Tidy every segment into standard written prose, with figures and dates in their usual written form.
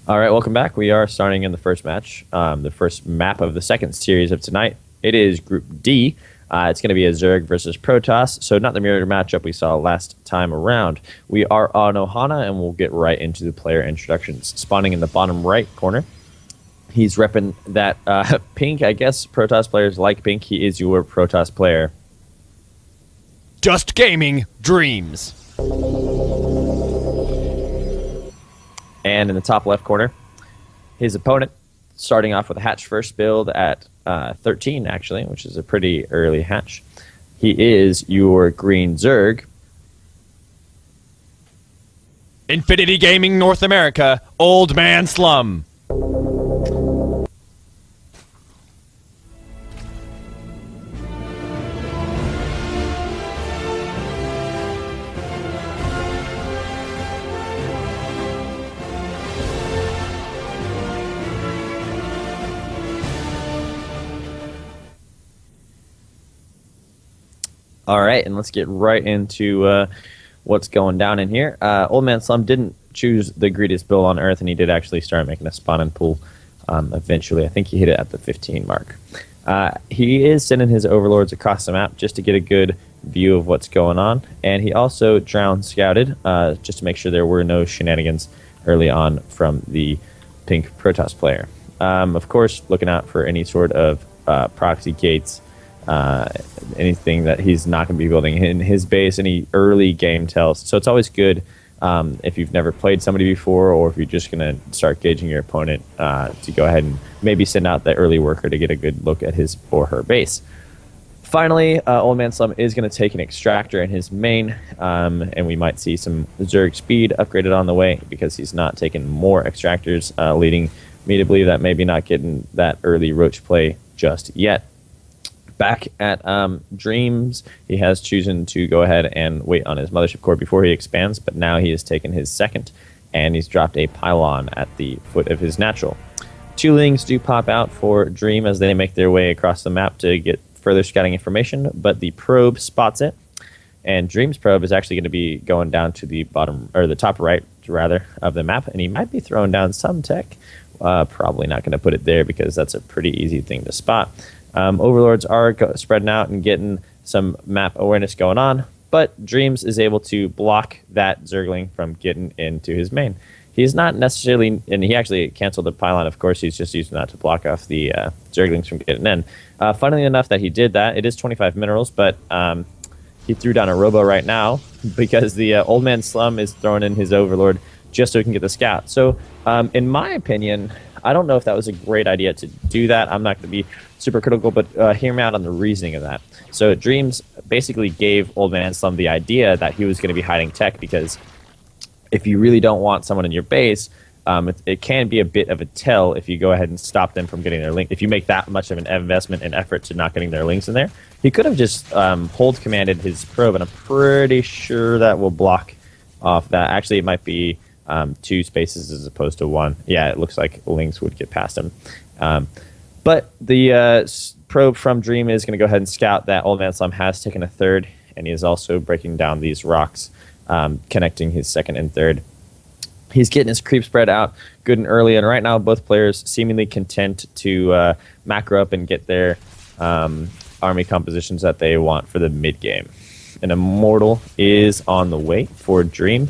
All right, welcome back. We are starting in the first match, the first map of the second series of tonight. It is Group D. It's going to be a Zerg versus Protoss, so not the mirror matchup we saw last time around. We are on Ohana, and we'll get right into the player introductions. Spawning in the bottom right corner, he's repping that pink. I guess Protoss players like pink. He is your Protoss player. Just gaming dreams. And in the top left corner, his opponent, starting off with a hatch first build at 13, actually, which is a pretty early hatch. He is your green Zerg. Infinity Gaming North America, OldManSlum. All right, and let's get right into what's going down in here. OldManSlum didn't choose the greediest build on Earth, and he did actually start making a spawn and pool eventually. I think he hit it at the 15 mark. He is sending his overlords across the map just to get a good view of what's going on, and he also drown scouted just to make sure there were no shenanigans early on from the pink Protoss player. Of course, looking out for any sort of proxy gates, anything that he's not going to be building in his base, any early game tells. So it's always good if you've never played somebody before, or if you're just going to start gauging your opponent to go ahead and maybe send out the early worker to get a good look at his or her base. Finally, OldManSlum is going to take an extractor in his main, and we might see some Zerg speed upgraded on the way because he's not taking more extractors, leading me to believe that maybe not getting that early roach play just yet. Back at Dreams, he has chosen to go ahead and wait on his mothership core before he expands, but now he has taken his second, and he's dropped a pylon at the foot of his natural. Two lings do pop out for Dream as they make their way across the map to get further scouting information, but the probe spots it, and Dream's probe is actually going to be going down to the bottom, or the top right, rather, of the map, and he might be throwing down some tech. Probably not going to put it there because that's a pretty easy thing to spot. Overlords are spreading out and getting some map awareness going on, but Dreams is able to block that Zergling from getting into his main. He's not necessarily, and he actually canceled the pylon, of course, he's just using that to block off the Zerglings from getting in. Funnily enough that he did that, it is 25 minerals, but he threw down a robo right now because the OldManSlum is throwing in his Overlord just so he can get the scout. So, in my opinion, I don't know if that was a great idea to do that. I'm not going to be super critical, but hear me out on the reasoning of that. So Dreams basically gave OldManSlum the idea that he was going to be hiding tech, because if you really don't want someone in your base, it can be a bit of a tell if you go ahead and stop them from getting their link. If you make that much of an investment and effort to not getting their links in there, he could have just hold commanded his probe, and I'm pretty sure that will block off that. Actually, it might be 2 spaces as opposed to 1. Yeah, it looks like links would get past him. But the probe from Dream is going to go ahead and scout that OldManSlum has taken a third, and he is also breaking down these rocks, connecting his second and third. He's getting his creep spread out good and early, and right now both players seemingly content to macro up and get their army compositions that they want for the mid game. An Immortal is on the way for Dreams.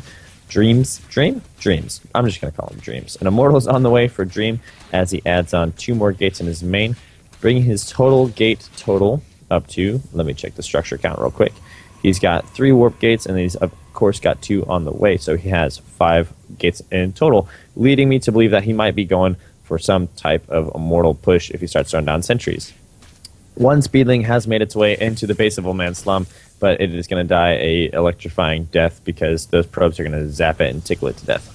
I'm just going to call him Dreams. An Immortal is on the way for Dream as he adds on 2 more gates in his main, bringing his total gate total up to, let me check the structure count real quick. He's got 3 warp gates, and he's, of course, got 2 on the way, so he has 5 gates in total, leading me to believe that he might be going for some type of Immortal push if he starts throwing down sentries. 1 Speedling has made its way into the base of OldManSlum, but it is going to die a electrifying death because those probes are going to zap it and tickle it to death.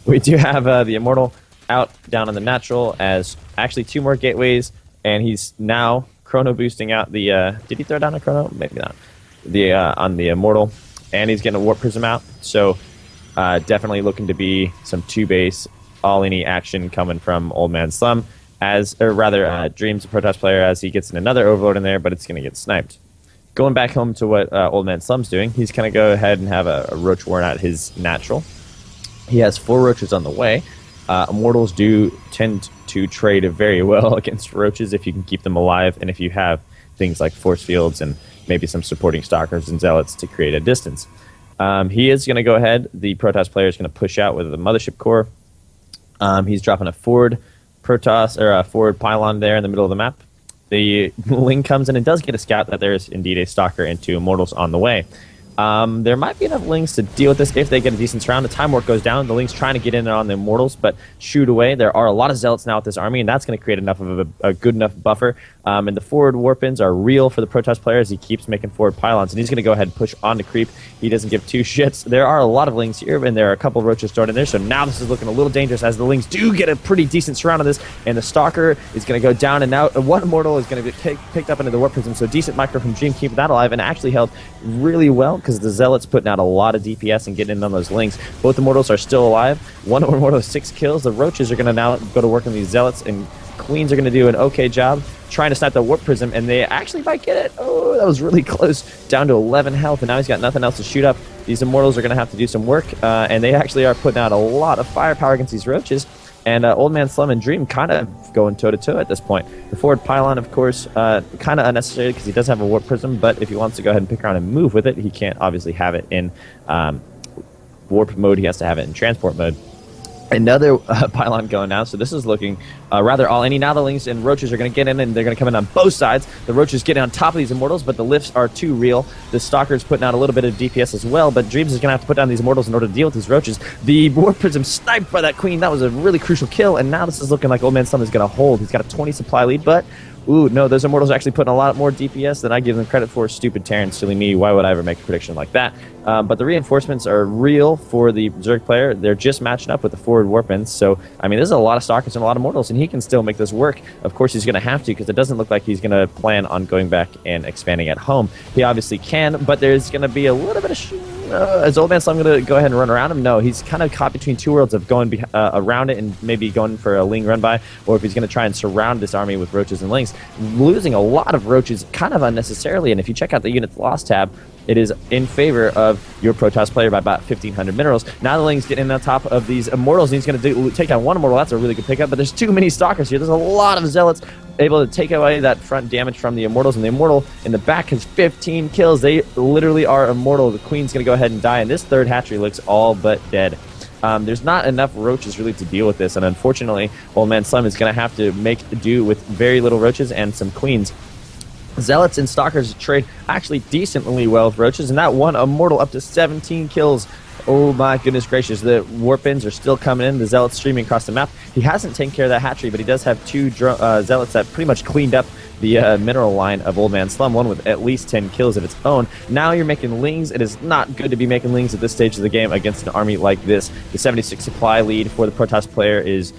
We do have the Immortal out down on the natural as actually 2 more gateways, and he's now chrono boosting out the... did he throw down a chrono? Maybe not. On the Immortal, and he's getting a Warp Prism out, so definitely looking to be some 2-base all-any action coming from OldManSlum, Dreams, a Protoss player, as he gets in another Overlord in there, but it's going to get sniped. Going back home to what OldManSlum's doing, he's going to go ahead and have a Roach Warren at his natural. He has 4 Roaches on the way, Immortals do tend to trade very well against roaches if you can keep them alive, and if you have things like force fields and maybe some supporting stalkers and zealots to create a distance. He is going to go ahead. The Protoss player is going to push out with the Mothership Core. He's dropping a forward Protoss or a forward pylon there in the middle of the map. The Ling comes in and does get a scout that there is indeed a stalker and 2 Immortals on the way. There might be enough Lings to deal with this if they get a decent round. The time work goes down. The Lings trying to get in on the Immortals, but shoot away. There are a lot of Zealots now with this army, and that's going to create enough of a good enough buffer. And the forward warpins are real for the Protoss player as he keeps making forward pylons, and he's going to go ahead and push on to creep. He doesn't give 2 shits. There are a lot of Lings here, and there are a couple of Roaches thrown in there, so now this is looking a little dangerous as the Lings do get a pretty decent surround on this, and the Stalker is going to go down, and now one Immortal is going to get picked up into the Warp Prism, so decent micro from Dream keeping that alive, and actually held really well because the Zealots putting out a lot of DPS and getting in on those Lings. Both Immortals are still alive. One Immortal has 6 kills. The Roaches are going to now go to work on these Zealots, and Queens are going to do an okay job trying to snipe the Warp Prism, and they actually might get it. Oh, that was really close. Down to 11 health, and now he's got nothing else to shoot up. These Immortals are going to have to do some work, and they actually are putting out a lot of firepower against these Roaches. And OldManSlum and Dream kind of going toe-to-toe at this point. The forward pylon, of course, kind of unnecessary because he does have a Warp Prism, but if he wants to go ahead and pick around and move with it, he can't obviously have it in Warp mode. He has to have it in Transport mode. Another pylon going now, so this is looking rather all-any. Now the Lings and Roaches are going to get in, and they're going to come in on both sides. The Roaches getting on top of these Immortals, but the lifts are too real. The Stalker's putting out a little bit of DPS as well, but Dreams is going to have to put down these Immortals in order to deal with these Roaches. The Warp Prism sniped by that Queen. That was a really crucial kill, and now this is looking like OldManSlum is going to hold. He's got a 20 supply lead, but ooh, no, those Immortals are actually putting a lot more DPS than I give them credit for. Stupid Terran, silly me. Why would I ever make a prediction like that? But the reinforcements are real for the Zerg player. They're just matching up with the forward warpins. So, I mean, there's a lot of Stalkers and a lot of Immortals, and he can still make this work. Of course, he's going to have to because it doesn't look like he's going to plan on going back and expanding at home. He obviously can, but there's going to be a little bit of... is OldManSlum going to go ahead and run around him? No, he's kind of caught between 2 worlds of going around it and maybe going for a Ling run by, or if he's going to try and surround this army with Roaches and Lings. Losing a lot of Roaches kind of unnecessarily, and if you check out the units lost tab, it is in favor of your Protoss player by about 1,500 minerals. Now the Ling's getting on top of these Immortals, and he's going to take down one Immortal. That's a really good pickup, but there's too many Stalkers here. There's a lot of Zealots able to take away that front damage from the Immortals, and the Immortal in the back has 15 kills. They literally are immortal. The Queen's going to go ahead and die, and this third hatchery looks all but dead. There's not enough Roaches really to deal with this, and unfortunately, OldManSlum is going to have to make do with very little Roaches and some Queens. Zealots and Stalkers trade actually decently well with Roaches, and that one Immortal up to 17 kills. Oh my goodness gracious, the Warpins are still coming in, the Zealots streaming across the map. He hasn't taken care of that hatchery, but he does have 2 Zealots that pretty much cleaned up the mineral line of OldManSlum, one with at least 10 kills of its own. Now you're making Lings. It is not good to be making Lings at this stage of the game against an army like this. The 76 supply lead for the Protoss player is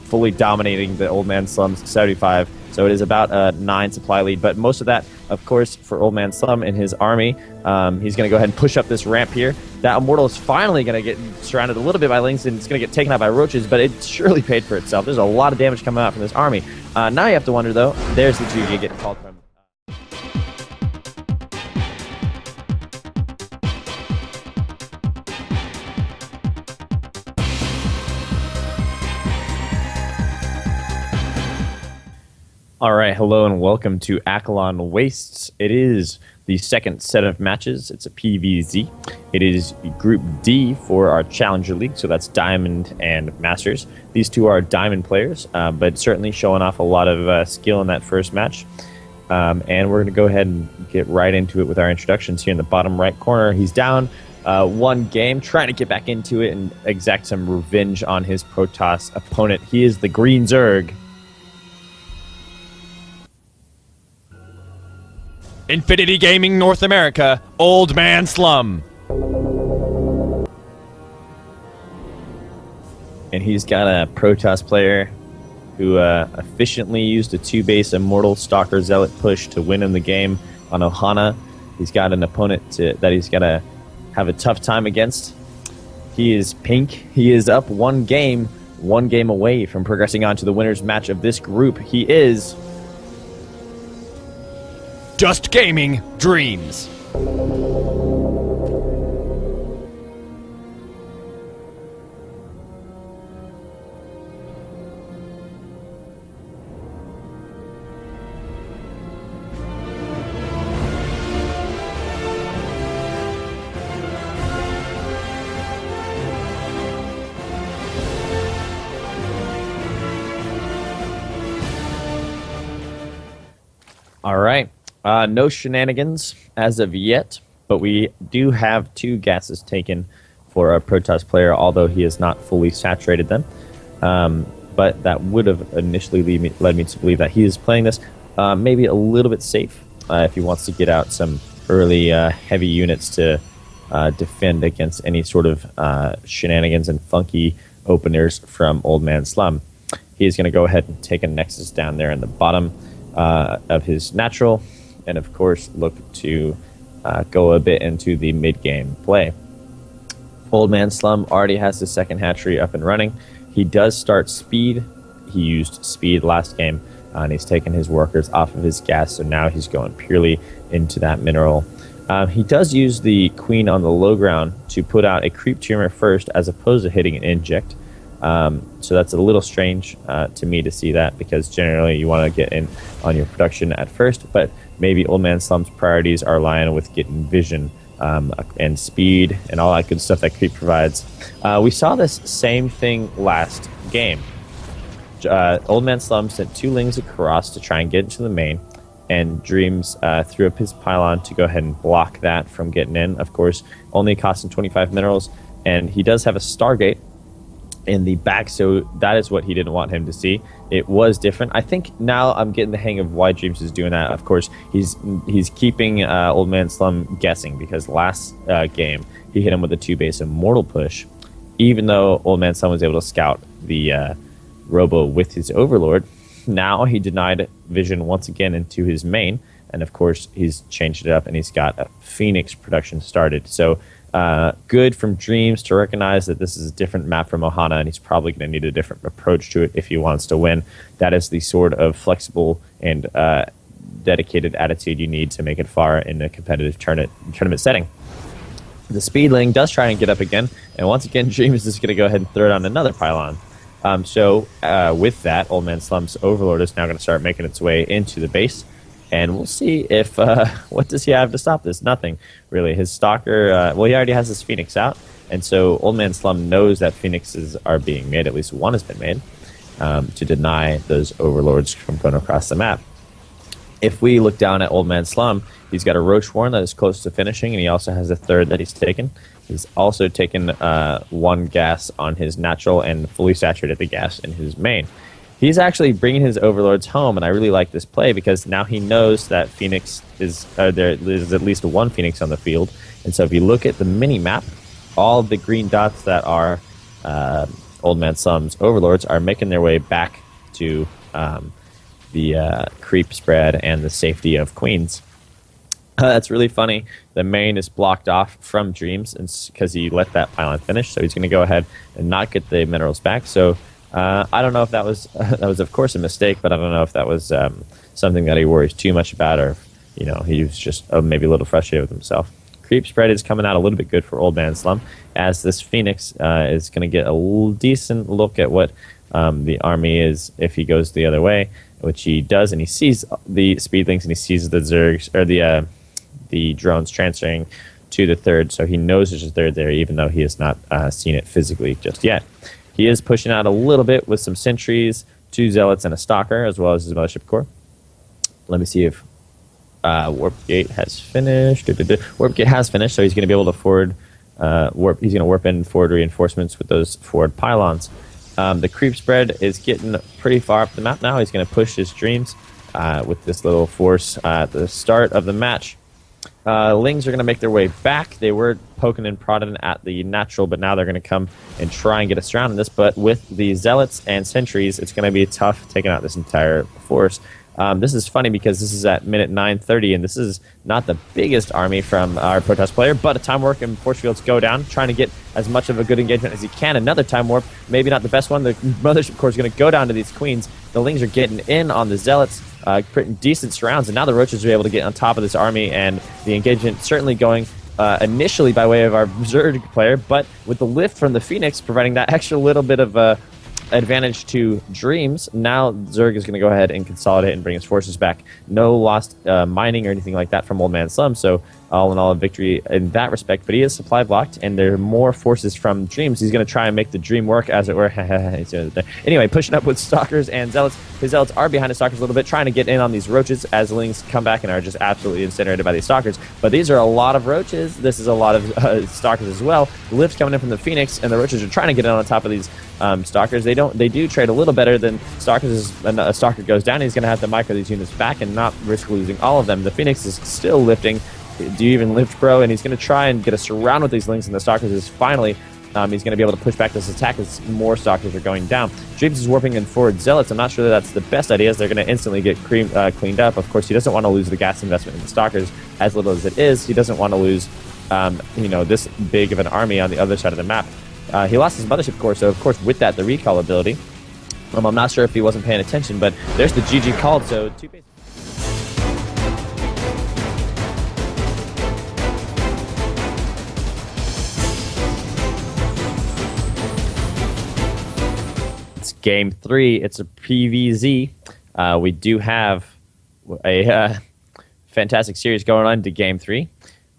fully dominating the OldManSlum's 75. So it is about a 9 supply lead, but most of that, of course, for OldManSlum and his army. He's going to go ahead and push up this ramp here. That Immortal is finally going to get surrounded a little bit by Lings, and it's going to get taken out by Roaches, but it surely paid for itself. There's a lot of damage coming out from this army. Now you have to wonder, though, there's the 2 getting called from. All right, hello and welcome to Akalon Wastes. It is the second set of matches. It's a PvZ. It is Group D for our Challenger League, so that's Diamond and Masters. These 2 are Diamond players, but certainly showing off a lot of skill in that first match. And we're going to go ahead and get right into it with our introductions here in the bottom right corner. He's down 1 game, trying to get back into it and exact some revenge on his Protoss opponent. He is the Green Zerg. Infinity Gaming North America, OldManSlum. And he's got a Protoss player who efficiently used a 2-base Immortal Stalker Zealot push to win in the game on Ohana. He's got an opponent that he's got to have a tough time against. He is pink. He is up 1 game away from progressing on to the winner's match of this group. He is... Just Gaming Dreams. All right. No shenanigans as of yet, but we do have 2 gases taken for a Protoss player, although he has not fully saturated them. But that would have initially led me to believe that he is playing this maybe a little bit safe if he wants to get out some early heavy units to defend against any sort of shenanigans and funky openers from OldManSlum. He is going to go ahead and take a Nexus down there in the bottom of his natural, and of course look to go a bit into the mid-game play. OldManSlum already has his second hatchery up and running. He does start speed. He used speed last game, and he's taken his workers off of his gas, so now he's going purely into that mineral. He does use the queen on the low ground to put out a creep tumor first, as opposed to hitting an inject. So that's a little strange to me to see that, because generally you want to get in on your production at first, but maybe OldManSlum's priorities are lying with getting vision and speed and all that good stuff that creep provides. We saw this same thing last game. OldManSlum sent 2 lings across to try and get into the main, and Dreams threw up his pylon to go ahead and block that from getting in. Of course, only costing 25 minerals, and he does have a Stargate in the back, so that is what he didn't want him to see. It was different. I think now I'm getting the hang of why Dreams is doing that. Of course, he's keeping OldManSlum guessing, because last game he hit him with a 2-base Immortal push, even though OldManSlum was able to scout the Robo with his Overlord. Now he denied vision once again into his main, and of course he's changed it up and he's got a Phoenix production started. So good from Dreams to recognize that this is a different map from Ohana, and he's probably going to need a different approach to it if he wants to win. That is the sort of flexible and dedicated attitude you need to make it far in a competitive tournament setting. The Speedling does try and get up again, and once again Dreams is going to go ahead and throw down another pylon. So with that, OldManSlum's Overlord is now going to start making its way into the base, and we'll see if what does he have to stop this? Nothing, really. His Stalker, well, he already has his Phoenix out, and so OldManSlum knows that Phoenixes are being made. At least one has been made to deny those Overlords from going across the map. If we look down at OldManSlum, he's got a Roach Warren that is close to finishing, and he also has a third that he's taken. He's also taken 1 gas on his natural and fully saturated the gas in his main. He's actually bringing his Overlords home, and I really like this play because now he knows that Phoenix is there is at least 1 Phoenix on the field. And so if you look at the mini-map, all the green dots that are OldManSlum's Overlords are making their way back to the creep spread and the safety of Queens. That's really funny. The main is blocked off from Dreams because he let that pylon finish, so he's going to go ahead and not get the minerals back. So I don't know if that was of course a mistake, but I don't know if that was something that he worries too much about, or he was just maybe a little frustrated with himself. Creep spread is coming out a little bit good for OldManSlum, as this Phoenix is going to get a decent look at what the army is if he goes the other way, which he does, and he sees the Speedlings and he sees the Zergs, or the drones transferring to the third, so he knows there's a third there, even though he has not seen it physically just yet. He is pushing out a little bit with some sentries, 2 zealots, and a stalker, as well as his mothership core. Let me see if Warp Gate has finished. Warp Gate has finished, so he's going to be able to forward warp. He's going to warp in forward reinforcements with those forward pylons. The creep spread is getting pretty far up the map now. He's going to push his Dreams with this little force at the start of the match. Lings are going to make their way back. They were poking and prodding at the natural, but now they're going to come and try and get us around in this. But with the Zealots and Sentries, it's going to be tough taking out this entire force. This is funny because this is at minute 9:30, and this is not the biggest army from our Protoss player, but a Time Warp and Force Fields go down, trying to get as much of a good engagement as he can. Another Time Warp, maybe not the best one. The Mothership Core is going to go down to these Queens. The Lings are getting in on the Zealots, pretty decent surrounds, and now the Roaches are able to get on top of this army, and the engagement certainly going initially by way of our Zerg player, but with the lift from the Phoenix providing that extra little bit of advantage to Dreams. Now Zerg is going to go ahead and consolidate and bring his forces back. No lost mining or anything like that from OldManSlum, so all in all a victory in that respect. But he is supply blocked, and there are more forces from Dreams. He's going to try and make the Dream work, as it were. Anyway, pushing up with Stalkers and Zealots. His Zealots are behind the Stalkers a little bit, trying to get in on these Roaches as the Lings come back and are just absolutely incinerated by these Stalkers. But these are a lot of Roaches. This is a lot of Stalkers as well. Lift coming in from the Phoenix, and the Roaches are trying to get in on top of these Stalkers. They do trade a little better than Stalkers. A Stalker goes down, he's going to have to micro these units back and not risk losing all of them. The Phoenix is still lifting. Do you even lift, bro? And he's going to try and get a surround with these Lings, and the Stalkers is finally, he's going to be able to push back this attack as more Stalkers are going down. Dreams is warping in forward Zealots. I'm not sure that that's the best idea, as they're going to instantly get cleaned up. Of course, he doesn't want to lose the gas investment in the Stalkers, as little as it is. He doesn't want to lose, this big of an army on the other side of the map. He lost his Mothership Core, so of course, with that, the recall ability. I'm not sure if he wasn't paying attention, but there's the GG called, so 2 bases. Game 3, it's a PVZ. We do have a fantastic series going on to Game 3.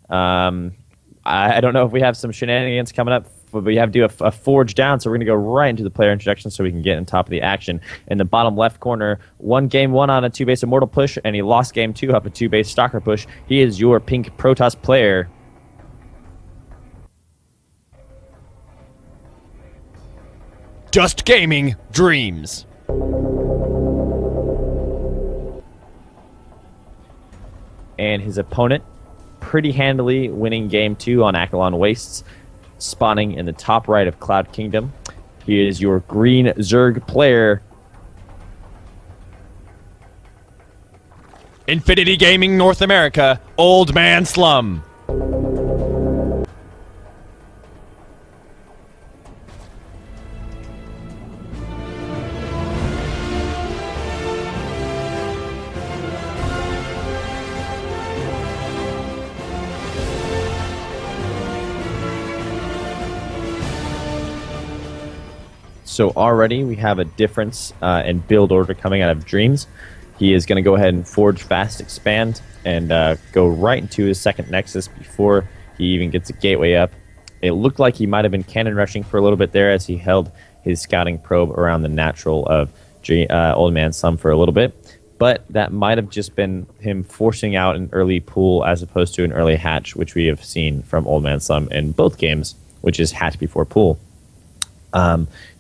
I don't know if we have some shenanigans coming up, but we have to do a forge down, so we're going to go right into the player introduction so we can get on top of the action. In the bottom left corner, won Game 1 on a 2-base Immortal push, and he lost Game 2 up a 2-base Stalker push. He is your pink Protoss player. Just Gaming Dreams. And his opponent pretty handily winning Game 2 on Akalon Wastes, spawning in the top right of Cloud Kingdom. He is your green Zerg player. Infinity Gaming North America, OldManSlum. So already we have a difference in build order coming out of Dreams. He is going to go ahead and forge fast expand and go right into his second Nexus before he even gets a gateway up. It looked like he might have been cannon rushing for a little bit there as he held his scouting probe around the natural of OldManSlum for a little bit. But that might have just been him forcing out an early pool as opposed to an early hatch, which we have seen from OldManSlum in both games, which is hatch before pool.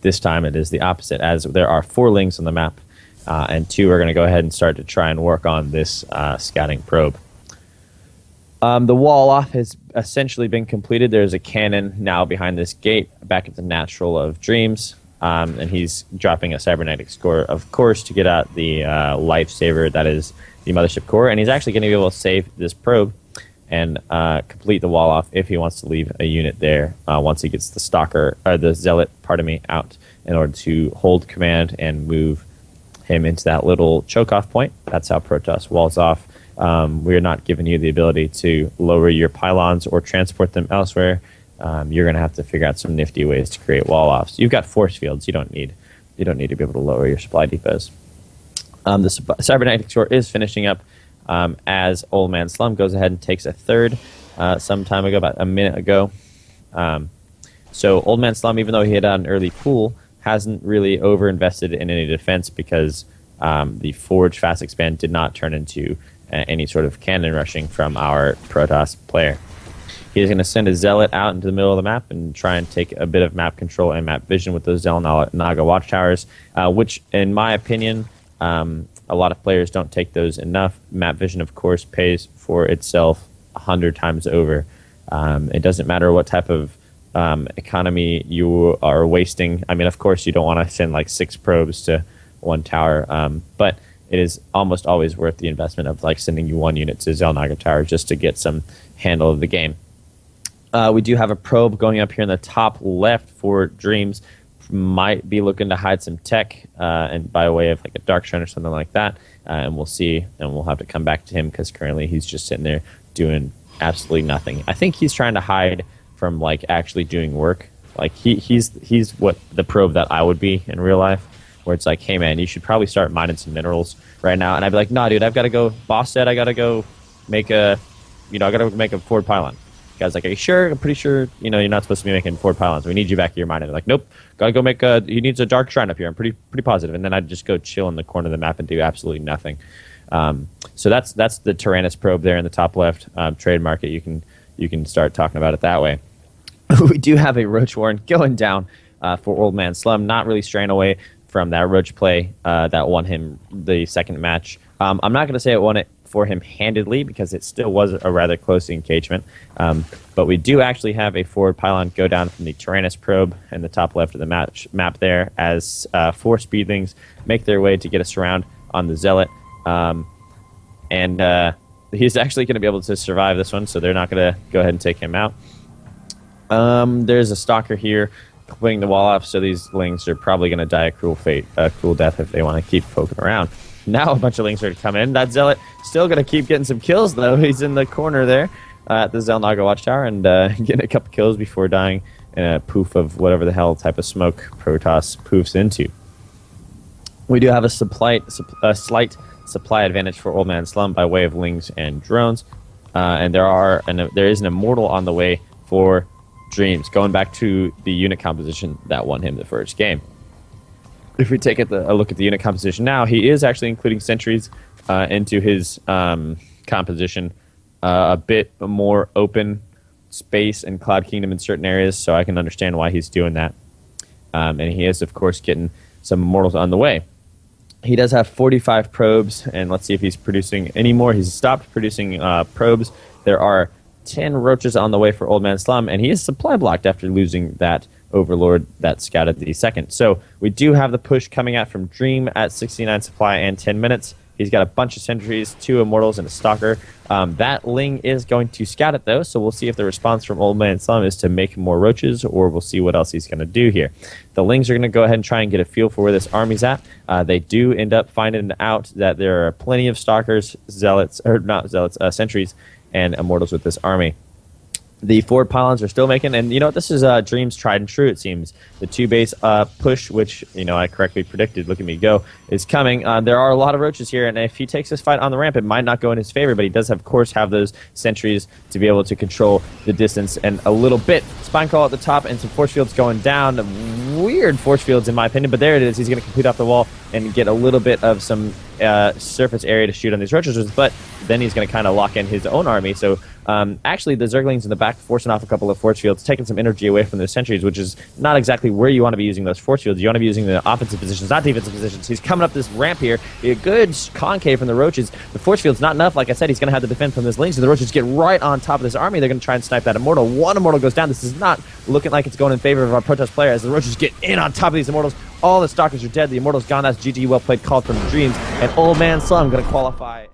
This time it is the opposite, as there are 4 Lings on the map, and 2 are going to go ahead and start to try and work on this scouting probe. The wall off has essentially been completed. There's a cannon now behind this gate, back at the natural of Dreams, and he's dropping a cybernetic score, of course, to get out the lifesaver that is the Mothership Core, and he's actually going to be able to save this probe and complete the wall off if he wants to leave a unit there once he gets the Stalker, or the Zealot, out in order to hold command and move him into that little choke-off point. That's how Protoss walls off. We're not giving you the ability to lower your pylons or transport them elsewhere. You're going to have to figure out some nifty ways to create wall offs. You've got force fields. You don't need to be able to lower your supply depots. The cybernetic score is finishing up as OldManSlum goes ahead and takes a third some time ago, about a minute ago. So OldManSlum, even though he had an early pool, hasn't really overinvested in any defense because the Forge Fast Expand did not turn into any sort of cannon rushing from our Protoss player. He's going to send a Zealot out into the middle of the map and try and take a bit of map control and map vision with those Naga watchtowers, which, in my opinion, a lot of players don't take those enough. Map vision, of course, pays for itself 100 times over. It doesn't matter what type of economy you are wasting. I mean, of course, you don't want to send like 6 probes to 1 tower, but it is almost always worth the investment of like sending you 1 unit to Xel'Naga Tower just to get some handle of the game. We do have a probe going up here in the top left for Dreams. Might be looking to hide some tech, and by way of like a Dark Shrine or something like that. And we'll see, and we'll have to come back to him because currently he's just sitting there doing absolutely nothing. I think he's trying to hide from like actually doing work. Like he's what the probe that I would be in real life, where it's like, hey man, you should probably start mining some minerals right now. And I'd be like, nah, dude, I've got to go. Boss said I got to go make a I got to make a forward pylon. The guy's like, are you sure? I'm pretty sure, you're not supposed to be making forward pylons. We need you back in your mind. And they're like, nope, gotta go make he needs a dark shrine up here. I'm pretty positive. And then I'd just go chill in the corner of the map and do absolutely nothing. So that's the Tyrannus probe there in the top left. Trademark it. You can start talking about it that way. We do have a Roach Warren going down for OldManSlum, not really straying away from that Roach play that won him the second match. I'm not going to say it won it for him handedly because it still was a rather close engagement. But we do actually have a forward pylon go down from the Tyrannus probe in the top left of the map there as 4 speedlings make their way to get us around on the Zealot. And he's actually going to be able to survive this one, so they're not going to go ahead and take him out. There's a Stalker here putting the wall off, so these lings are probably going to die a cruel death if they want to keep poking around. Now a bunch of lings are to come in. That Zealot still going to keep getting some kills, though. He's in the corner there at the Zelnaga Watchtower and getting a couple kills before dying in a poof of whatever the hell type of smoke Protoss poofs into. We do have a slight supply advantage for OldManSlum by way of lings and drones, and there is an immortal on the way for Dreams, going back to the unit composition that won him the first game. If we take a look at the unit composition now, he is actually including sentries into his composition, a bit more open space and Cloud Kingdom in certain areas, so I can understand why he's doing that. And he is, of course, getting some immortals on the way. He does have 45 probes, and let's see if he's producing any more. He's stopped producing probes. There are 10 roaches on the way for OldManSlum, and he is supply blocked after losing that Overlord that scouted the second. So we do have the push coming out from Dream at 69 supply and 10 minutes. He's got a bunch of sentries, 2 immortals, and a stalker. That Ling is going to scout it, though, so we'll see if the response from OldManSlum is to make more roaches, or we'll see what else he's going to do here. The Lings are going to go ahead and try and get a feel for where this army's at. They do end up finding out that there are plenty of stalkers, sentries, and immortals with this army. The forward pylons are still making, and this is Dream's tried and true, it seems. The 2-base push, which I correctly predicted, look at me go, is coming. There are a lot of roaches here, and if he takes this fight on the ramp, it might not go in his favor, but he does, of course, have those sentries to be able to control the distance and a little bit. Spine call at the top and some force fields going down. Weird force fields, in my opinion, but there it is. He's going to complete off the wall and get a little bit of some surface area to shoot on these roaches, but then he's going to kind of lock in his own army. So actually, the Zerglings in the back forcing off a couple of force fields, taking some energy away from those sentries, which is not exactly where you want to be using those force fields. You want to be using the offensive positions, not defensive positions. He's coming up this ramp here. A good concave from the roaches. The force field's not enough. Like I said, he's going to have to defend from this link, so the roaches get right on top of this army. They're going to try and snipe that immortal. One immortal goes down. This is not looking like it's going in favor of our Protoss player as the roaches get in on top of these immortals. All the stalkers are dead. The immortal's gone. That's GG, well played, called from the Dreams. And OldManSlum going to qualify.